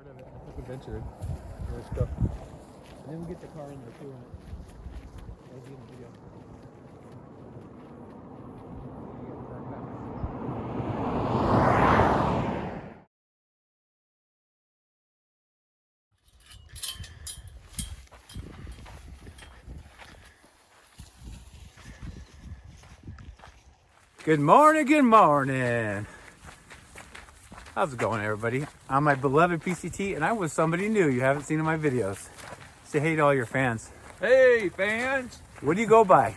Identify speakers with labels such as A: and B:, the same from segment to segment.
A: part of it. I took adventure. Let's go. And then we'll get the car in there too. That'll be in the video. Good morning, good morning. How's it going, everybody? I'm my beloved PCT, and I'm with somebody new you haven't seen in my videos. Say hey to all your fans.
B: Hey, fans.
A: What do you go by?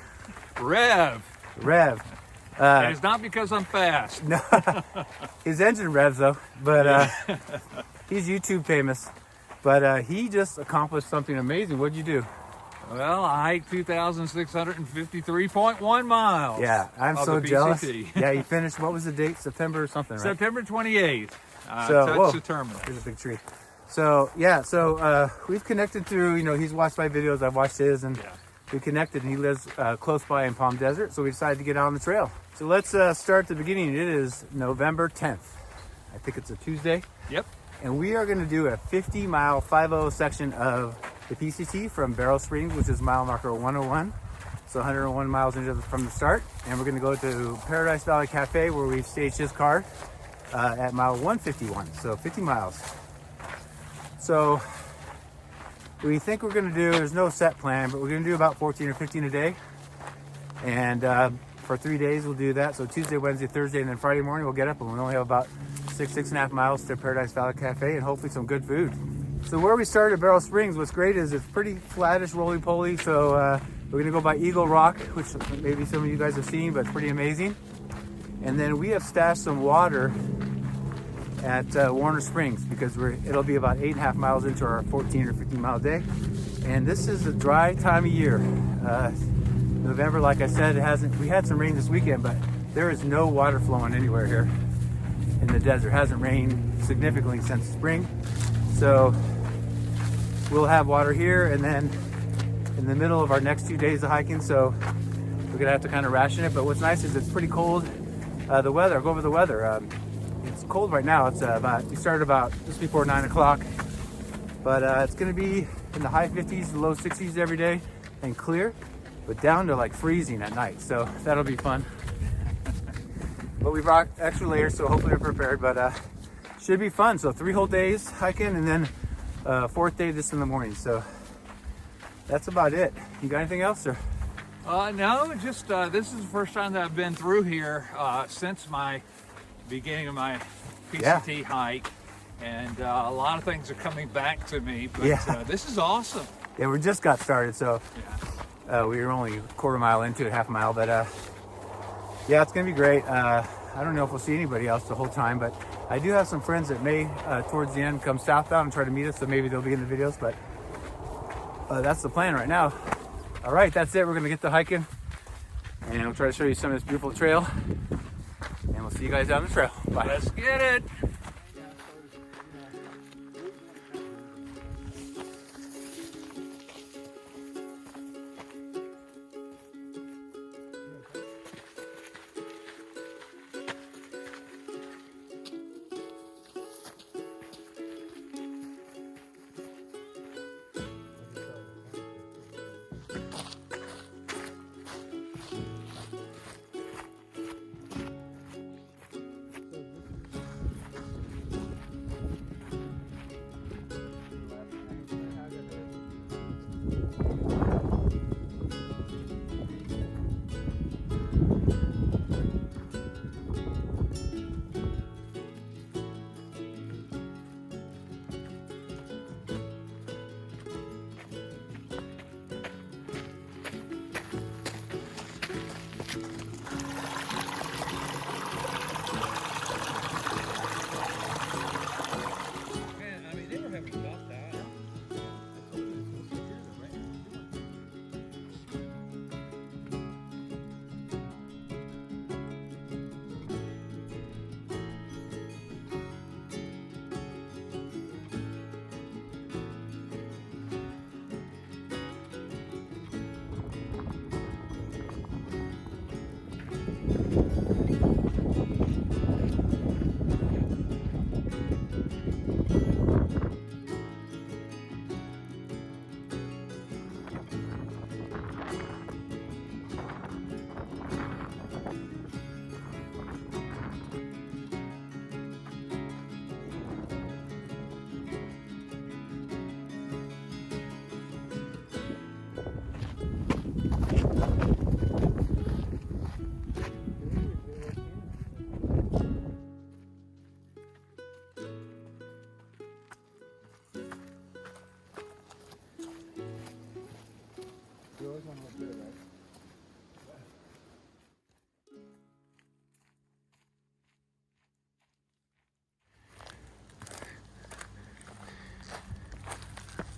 B: Rev.
A: Rev.
B: And it's not because I'm fast.
A: No, his engine revs though, but he's YouTube famous. But he just accomplished something amazing. What'd you do?
B: Well, I hiked 2,653.1 miles.
A: Yeah, I'm so jealous. Yeah, you finished, what was the date? September or something, right?
B: September 28th.
A: So,
B: the terminal.
A: There's a big tree. So, yeah, we've connected through, he's watched my videos, I've watched his, and we connected, and he lives close by in Palm Desert, so we decided to get out on the trail. So let's start at the beginning. It is November 10th. I think it's a Tuesday.
B: Yep.
A: And we are going to do a 50-mile 5.0 section of the PCT from Barrel Springs, which is mile marker 101. So 101 miles from the start. And we're going to go to Paradise Valley Cafe, where we've staged his car at mile 151. So 50 miles. So we think we're going to do, there's no set plan, but we're going to do about 14 or 15 a day. And for 3 days, we'll do that. So Tuesday, Wednesday, Thursday, and then Friday morning, we'll get up and we'll only have about 6.5 miles to Paradise Valley Cafe, and hopefully some good food. So where we started at Barrel Springs, what's great is it's pretty flattish, roly-poly. So we're gonna go by Eagle Rock, which maybe some of you guys have seen, but it's pretty amazing. And then we have stashed some water at Warner Springs because it'll be about 8.5 miles into our 14 or 15 mile day. And this is a dry time of year. November, like I said, we had some rain this weekend, but there is no water flowing anywhere here in the desert. It hasn't rained significantly since spring. So we'll have water here, and then in the middle of our next 2 days of hiking, so we're gonna have to kind of ration it. But what's nice is it's pretty cold. The weather, I'll go over the weather. It's cold right now. It's we started about just before 9 o'clock, but it's gonna be in the high 50s, low 60s every day, and clear, but down to like freezing at night. So that'll be fun. But we brought extra layers, so hopefully we're prepared, but should be fun. So 3 whole days hiking, and then 4th day this in the morning. So that's about it. You got anything else, or?
B: No, just this is the first time that I've been through here since my beginning of my PCT hike, and a lot of things are coming back to me, but this is awesome.
A: Yeah, we just got started, so we were only a quarter mile into it, half a mile, but yeah, it's gonna be great. I don't know if we'll see anybody else the whole time, but I do have some friends that may, towards the end, come southbound and try to meet us, so maybe they'll be in the videos, but that's the plan right now. All right, that's it. We're gonna get to hiking, and we'll try to show you some of this beautiful trail, and we'll see you guys down the trail. Bye.
B: Let's get it.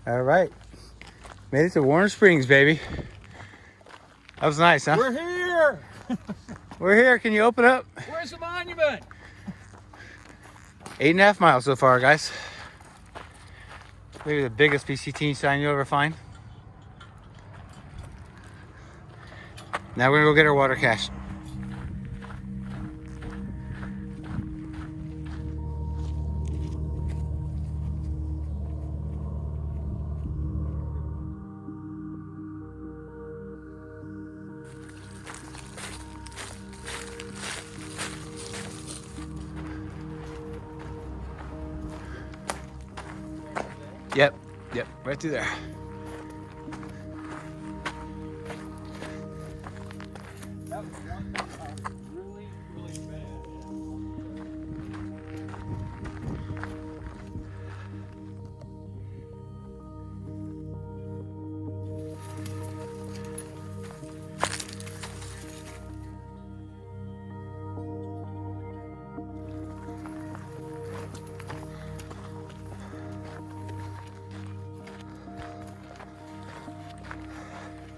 A: All right. Made it to Warren Springs, baby. That was nice, huh?
B: We're here.
A: We're here. Can you open up?
B: Where's the monument?
A: 8.5 miles so far, guys. Maybe the biggest PCT sign you'll ever find. Now we're gonna go get our water cache. Yep, right through there.
B: That was one that was really bad.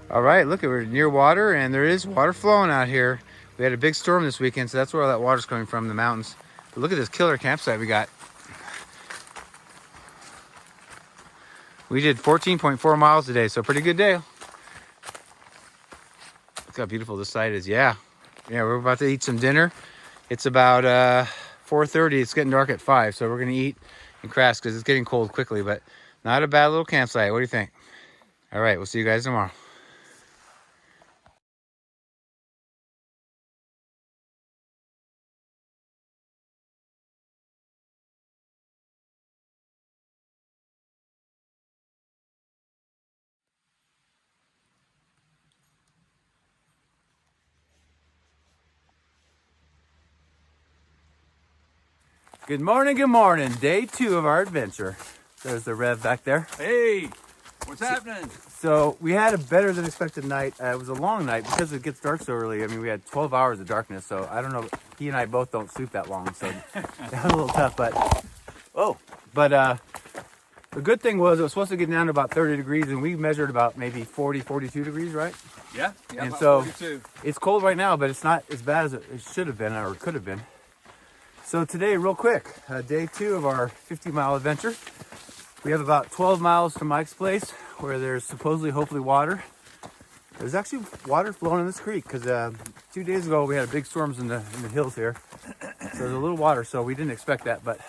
A: All right, look, we're near water, and there is water flowing out here. We had a big storm this weekend, so that's where all that water's coming from, the mountains. But look at this killer campsite we got. We did 14.4 miles today, so pretty good day. Look how beautiful this site is. Yeah, we're about to eat some dinner. It's about 4:30. It's getting dark at 5, so we're gonna eat in Crest because it's getting cold quickly, but not a bad little campsite. What do you think? All right, we'll see you guys tomorrow. Good morning, good morning. Day 2 of our adventure. There's the Rev back there.
B: Hey, what's happening?
A: So we had a better than expected night. It was a long night because it gets dark so early. I mean, we had 12 hours of darkness, so I don't know. He and I both don't sleep that long, so that was a little tough. But the good thing was it was supposed to get down to about 30 degrees, and we measured about maybe 40, 42 degrees, right?
B: Yeah,
A: And
B: about
A: so
B: 42.
A: it's cold right now, but it's not as bad as it should have been or could have been. So today, real quick, day 2 of our 50-mile adventure. We have about 12 miles to Mike's place where there's supposedly, hopefully, water. There's actually water flowing in this creek because 2 days ago we had big storms in the hills here. So there's a little water, so we didn't expect that, but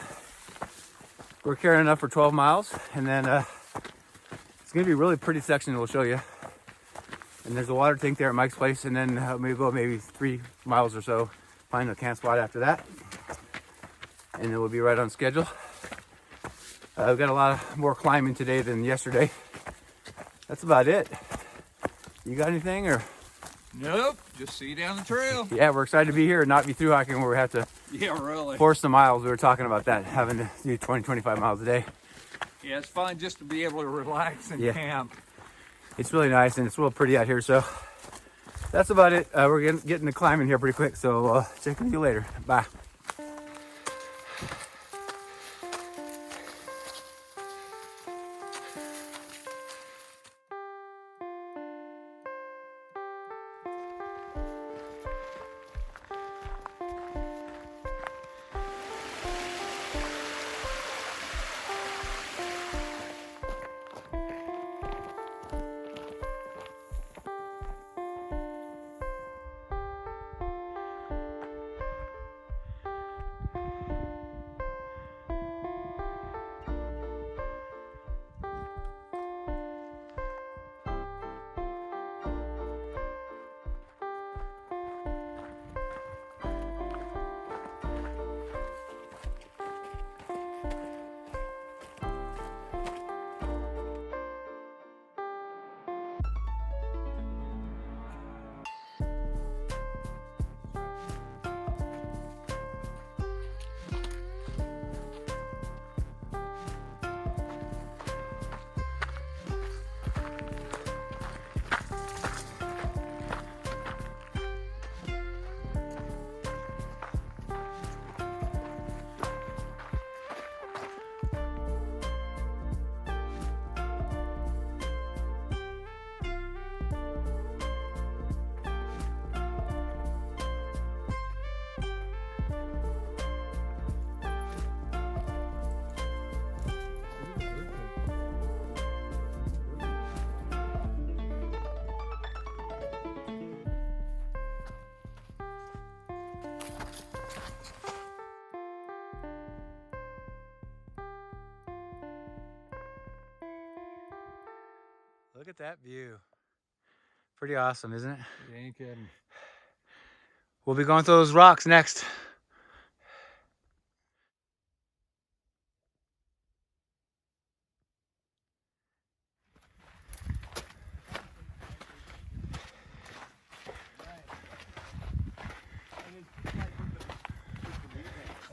A: we're carrying enough for 12 miles. And then it's going to be a really pretty section we'll show you. And there's a water tank there at Mike's place, and then we'll go maybe 3 miles or so, find a camp spot after that. And then we'll be right on schedule. We've got a lot more climbing today than yesterday. That's about it. You got anything or?
B: Nope, just see you down the trail.
A: Yeah, we're excited to be here and not be through hiking where we have to
B: Yeah, really.
A: force the miles. We were talking about that, having to do 20, 25 miles a day.
B: Yeah, it's fun just to be able to relax and
A: Yeah.
B: camp.
A: It's really nice and it's real pretty out here, so that's about it. We're getting to climbing here pretty quick, so check with you later. Bye. at that view. Pretty awesome, isn't it?
B: You ain't kidding.
A: We'll be going through those rocks next.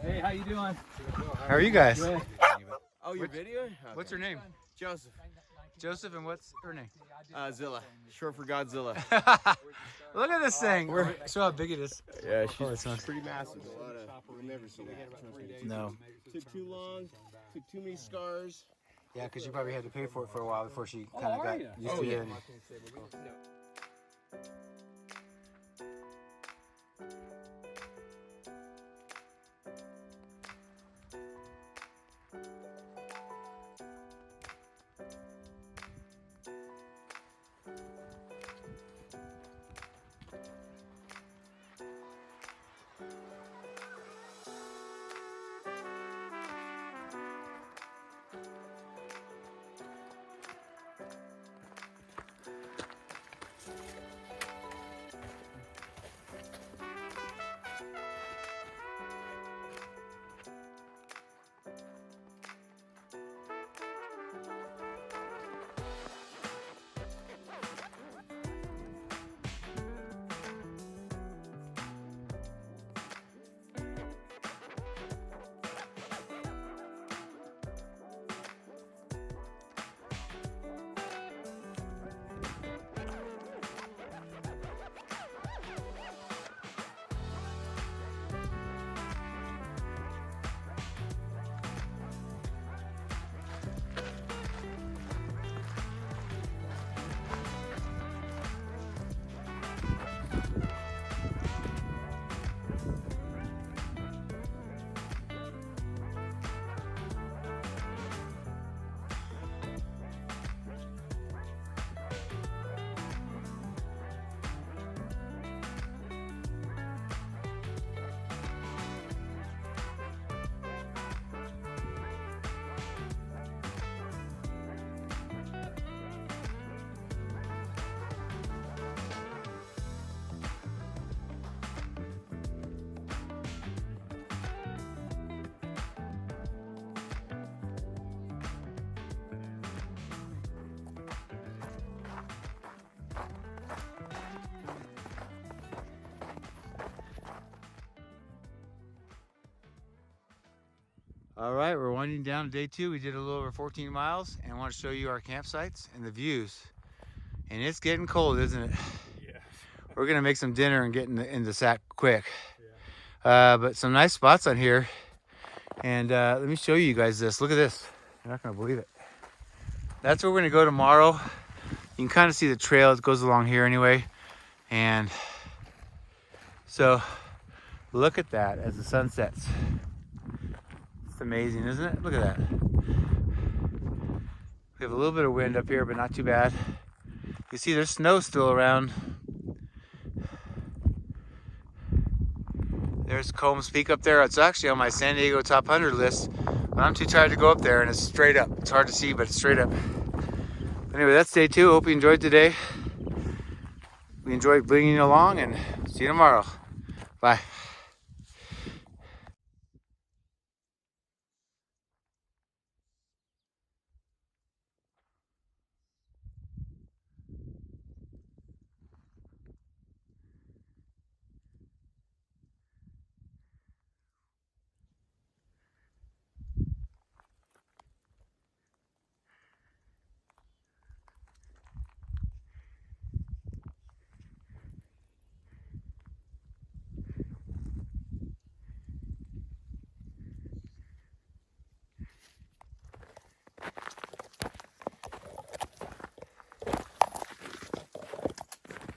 B: Hey, how you doing?
A: How are you guys?
B: Good.
C: Oh, your video?
A: What's your name?
C: Joseph.
A: Joseph, and what's her name?
C: Zilla. Short for Godzilla.
A: Look at this thing. Show how big it is.
C: Yeah,
A: it's not-
C: pretty massive. You'll never see that.
A: No.
C: Took too long. Took too many scars.
A: Yeah, because you probably had to pay for it for a while before she kind of got used to it. All right, we're winding down to day 2. We did a little over 14 miles, and I want to show you our campsites and the views. And it's getting cold, isn't it?
B: Yeah.
A: We're gonna make some dinner and get in the sack quick. Yeah. But some nice spots on here. And let me show you guys this. Look at this. You're not gonna believe it. That's where we're gonna go tomorrow. You can kind of see the trail. It goes along here anyway. And so look at that as the sun sets. It's amazing, isn't it? Look at that. We have a little bit of wind up here, but not too bad. You see there's snow still around. There's Combs Peak up there. It's actually on my San Diego top 100 list, but I'm too tired to go up there, and it's straight up. It's hard to see, but it's straight up. Anyway, that's day 2. Hope you enjoyed today. We enjoyed bringing you along, and see you tomorrow. Bye.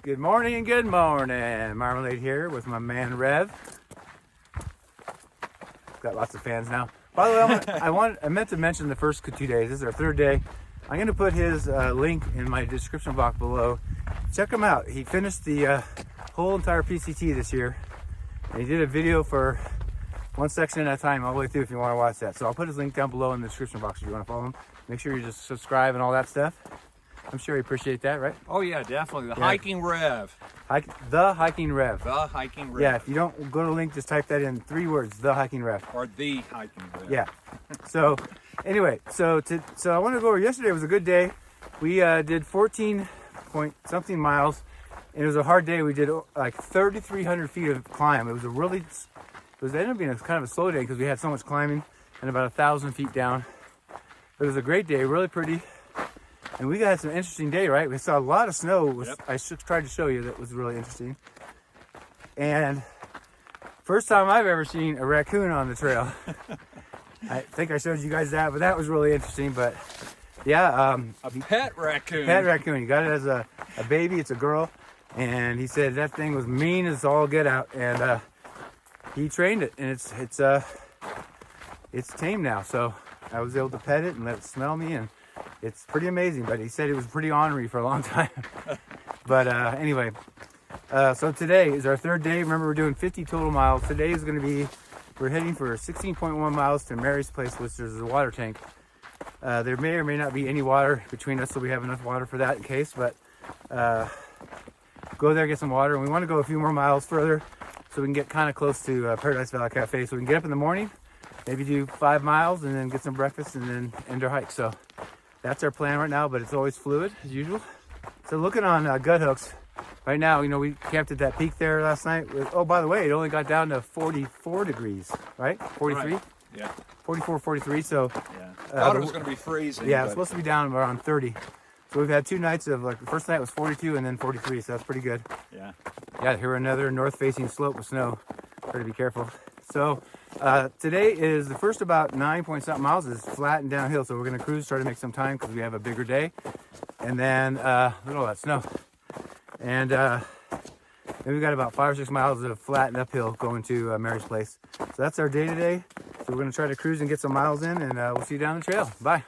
A: Good morning and good morning. Marmalade here with my man Rev. Got lots of fans now. By the way, I meant to mention the first 2 days. This is our 3rd day. I'm going to put his link in my description box below. Check him out. He finished the whole entire PCT this year. And he did a video for one section at a time all the way through if you want to watch that. So I'll put his link down below in the description box if you want to follow him. Make sure you just subscribe and all that stuff. I'm sure you appreciate that, right?
B: Oh yeah, definitely. The
A: Yeah.
B: hiking rev.
A: The Hiking Rev.
B: The hiking rev.
A: Yeah, if you don't go to the link, just type that in 3 words, The Hiking Rev.
B: Or the hiking rev.
A: Yeah. So anyway, so I wanted to go over, yesterday was a good day. We did 14 point something miles, and it was a hard day. We did like 3,300 feet of climb. It ended up being kind of a slow day because we had so much climbing and about 1,000 feet down. But it was a great day, really pretty. And we got some interesting day, right? We saw a lot of snow.
B: Yep.
A: I tried to show you that was really interesting. And first time I've ever seen a raccoon on the trail. I think I showed you guys that, but that was really interesting. But yeah,
B: A pet raccoon.
A: pet raccoon. He got it as a baby. It's a girl, and he said that thing was mean as all get out, and he trained it, and it's tame now. So I was able to pet it and let it smell me, and it's pretty amazing. But he said it was pretty ornery for a long time. But anyway, so today is our 3rd day. Remember, we're doing 50 total miles. Today is going to be, we're heading for 16.1 miles to Mary's place, which is a water tank. There may or may not be any water between us, so we have enough water for that in case. But go there, get some water, and we want to go a few more miles further so we can get kind of close to Paradise Valley Cafe. So we can get up in the morning, maybe do 5 miles, and then get some breakfast, and then end our hike. So that's our plan right now, but it's always fluid as usual. So looking on gut hooks right now, you know, we camped at that peak there last night. Oh, by the way, it only got down to 44 degrees, right? 43?
B: Right. Yeah.
A: 44, 43. So
B: Yeah. Thought it was going to be freezing.
A: yeah,
B: but
A: it's supposed to be down around 30. So we've had 2 nights of, like, the first night was 42 and then 43, so that's pretty good.
B: Yeah.
A: Yeah, here another north-facing slope with snow. Better be careful. So today is the first about 9 point something miles is flat and downhill. So we're going to cruise, try to make some time because we have a bigger day. And then look at all that snow. And then we've got about 5 or 6 miles of flat and uphill going to Mary's place. So that's our day today. So we're going to try to cruise and get some miles in, and we'll see you down the trail. Bye.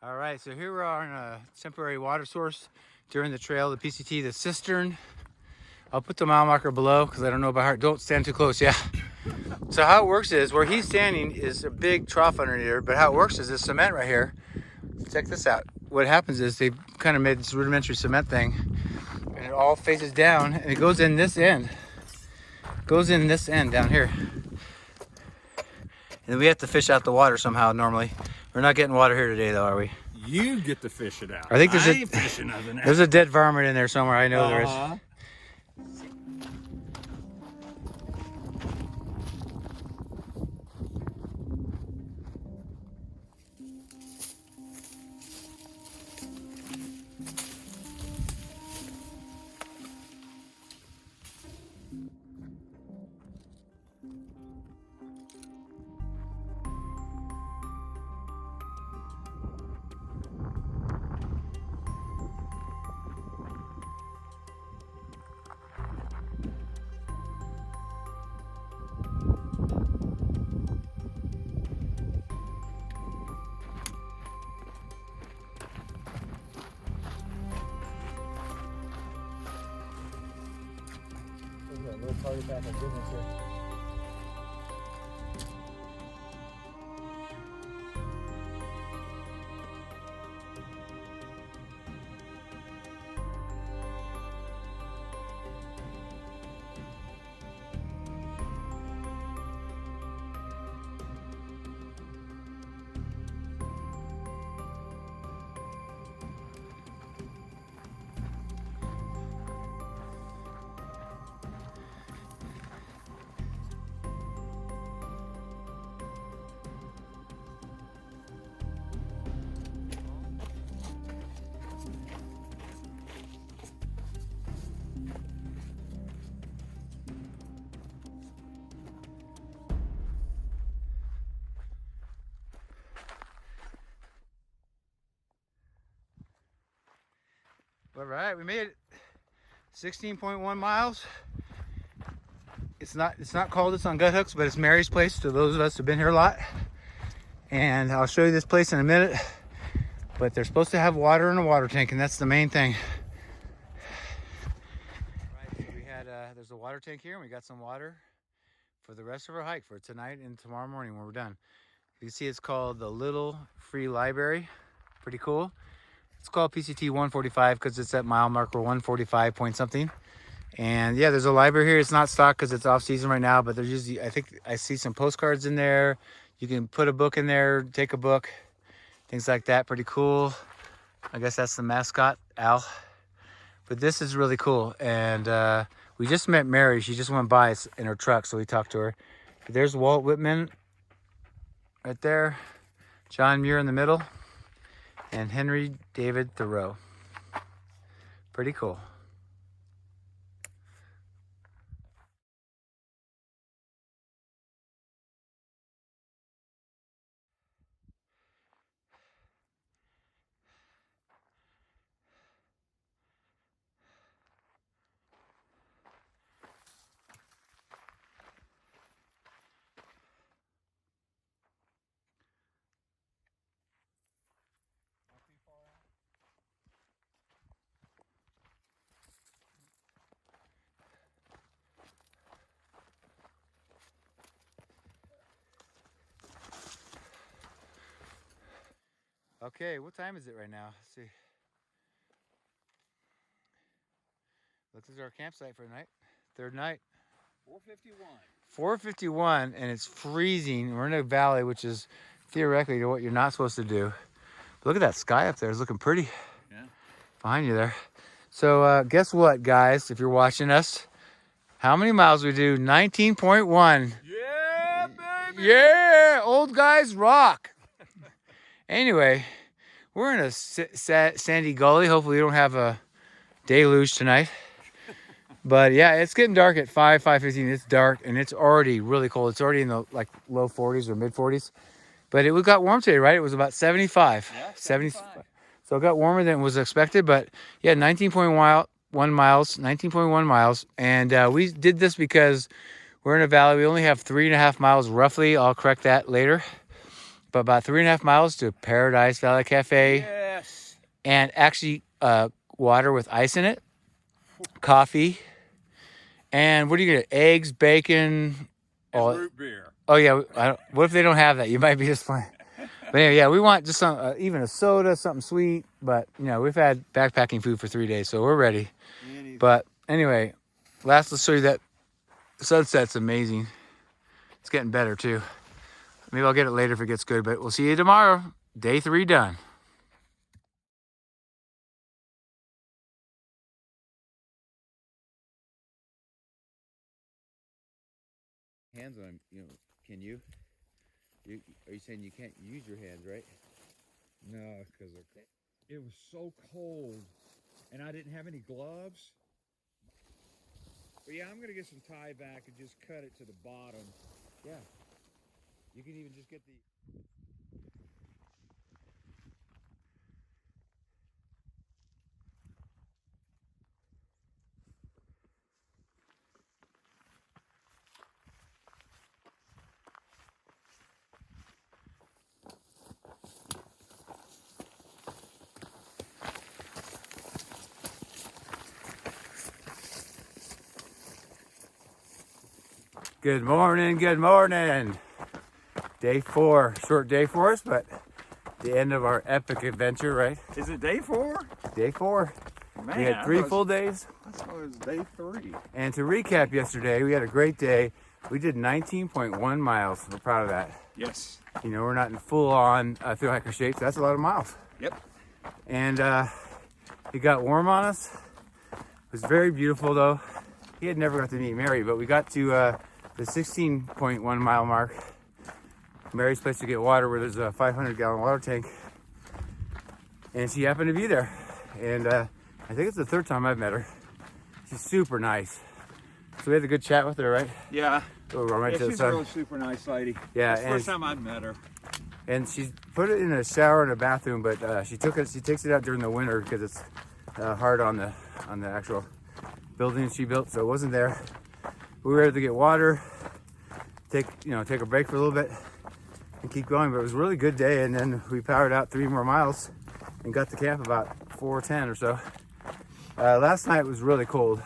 A: All right, so here we are in a temporary water source during the trail, the PCT, the cistern. I'll put the mile marker below because I don't know by heart. Don't stand too close, yeah. So how it works is, where he's standing is a big trough under here, but how it works is this cement right here. Check this out. What happens is they've kind of made this rudimentary cement thing, and it all faces down, and it goes in this end. Goes in this end down here. And we have to fish out the water somehow normally. We're not getting water here today though, are we?
B: You get to fish it out.
A: I think
B: ain't fishing nothing out.
A: there's a dead varmint in there somewhere. I know there is. A little party pack of goodness here. All right, we made it. 16.1 miles. It's not called this on Gut Hooks, but it's Mary's place to those of us who've been here a lot. And I'll show you this place in a minute. But they're supposed to have water in a water tank, and that's the main thing. Right, so we had there's a water tank here, and we got some water for the rest of our hike for tonight and tomorrow morning when we're done. You can see it's called the Little Free Library. Pretty cool. It's called PCT 145 because it's at mile marker 145 point something. And yeah, there's a library here. It's not stocked because it's off season right now, but there's usually, I think I see some postcards in there. You can put a book in there, take a book, things like that. Pretty cool. I guess that's the mascot, Al. But this is really cool. And we just met Mary. She just went by in her truck, so we talked to her. There's Walt Whitman right there. John Muir in the middle. And Henry David Thoreau. Pretty cool. Okay, what time is it right now? Let's see. Looks like our campsite for the night. Third night.
B: 4:51.
A: 4:51, and it's freezing. We're in a valley, which is theoretically what you're not supposed to do. But look at that sky up there. It's looking pretty.
B: Yeah.
A: Behind you there. So guess what, guys? If you're watching us, how many miles we do? 19.1.
B: Yeah, baby.
A: Yeah, old guys rock. Anyway, we're in a sandy gully. Hopefully we don't have a deluge tonight. But yeah, it's getting dark at 5:15. It's dark and it's already really cold. It's already in the like low 40s or mid 40s. But it got warm today, right? It was about 75.
B: Yeah,
A: 75. So it got warmer than was expected. But yeah, 19.1 miles. And we did this because we're in a valley. We only have 3.5 miles roughly. I'll correct that later. But about 3.5 miles to Paradise Valley Cafe.
B: Yes.
A: And actually water with ice in it. Coffee. And what do you get? Eggs, bacon.
B: And root beer.
A: Oh, yeah. What if they don't have that? You might be just fine. But yeah, we want just some, even a soda, something sweet. But, you know, we've had backpacking food for 3 days, so we're ready. But anyway, let's show you that sunset's amazing. It's getting better, too. Maybe I'll get it later if it gets good, but we'll see you tomorrow. Day 3 done. Hands on, you know, can you? Are you saying you can't use your hands, right?
B: No, because it was so cold, and I didn't have any gloves. But yeah, I'm going to get some tie back and just cut it to the bottom.
A: Yeah. You can even just get the... Good morning, good morning. Day 4, short day for us, but the end of our epic adventure, right?
B: Is it day 4?
A: Day 4.
B: Man,
A: We had 3 full days.
B: I thought it was day 3.
A: And to recap yesterday, we had a great day. We did 19.1 miles. We're proud of that.
B: Yes.
A: You know, we're not in full-on thru hiker shape, so that's a lot of miles.
B: Yep.
A: And it got warm on us. It was very beautiful, though. He had never got to meet Mary, but we got to the 16.1 mile mark. Mary's place to get water, where there's a 500-gallon water tank. And she happened to be there. And I think it's the 3rd time I've met her. She's super nice. So we had a good chat with her, right?
B: Yeah.
A: We'll run right to the
B: She's
A: sun.
B: a really super nice lady.
A: Yeah,
B: It's the first time I've met her.
A: And she put it in a shower and a bathroom, but she takes it out during the winter because it's, I hard on the actual building she built, so it wasn't there. We were able to get water, take a break for a little bit, and keep going. But it was a really good day, and then we powered out 3 more miles and got to camp about 4:10 or so. Last night was really cold,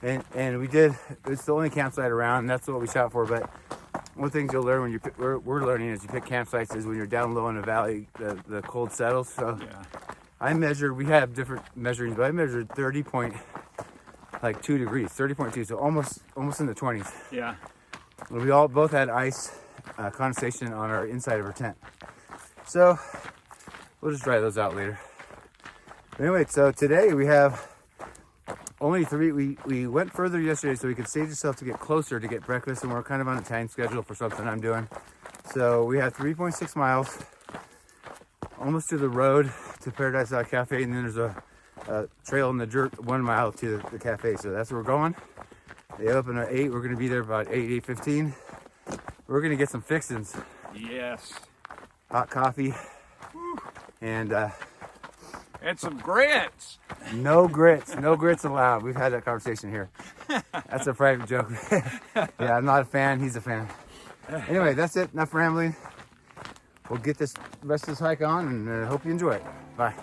A: and it's the only campsite around, and that's what we shot for. But one thing you'll learn when we're learning as you pick campsites is when you're down low in the valley, the cold settles. So yeah. We have different measurings, but I measured 30.2 degrees, 30.2, so almost in the 20s.
B: Yeah.
A: And we both had ice condensation on our inside of our tent. So we'll just dry those out later. But anyway, so today we have only 3. We went further yesterday so we could save yourself to get closer to get breakfast, and we're kind of on a time schedule for something I'm doing. So we have 3.6 miles, almost to the road to Paradise Valley Cafe, and then there's a trail in the dirt 1 mile to the cafe. So that's where we're going. They open at 8. We're going to be there about 8:15. We're going to get some fixins.
B: Yes.
A: Hot coffee.
B: Whew.
A: And
B: some grits.
A: No grits allowed. We've had that conversation here. That's a private joke. Yeah, I'm not a fan. He's a fan. Anyway, that's it. Enough rambling. We'll get this rest of this hike on, and hope you enjoy it. Bye.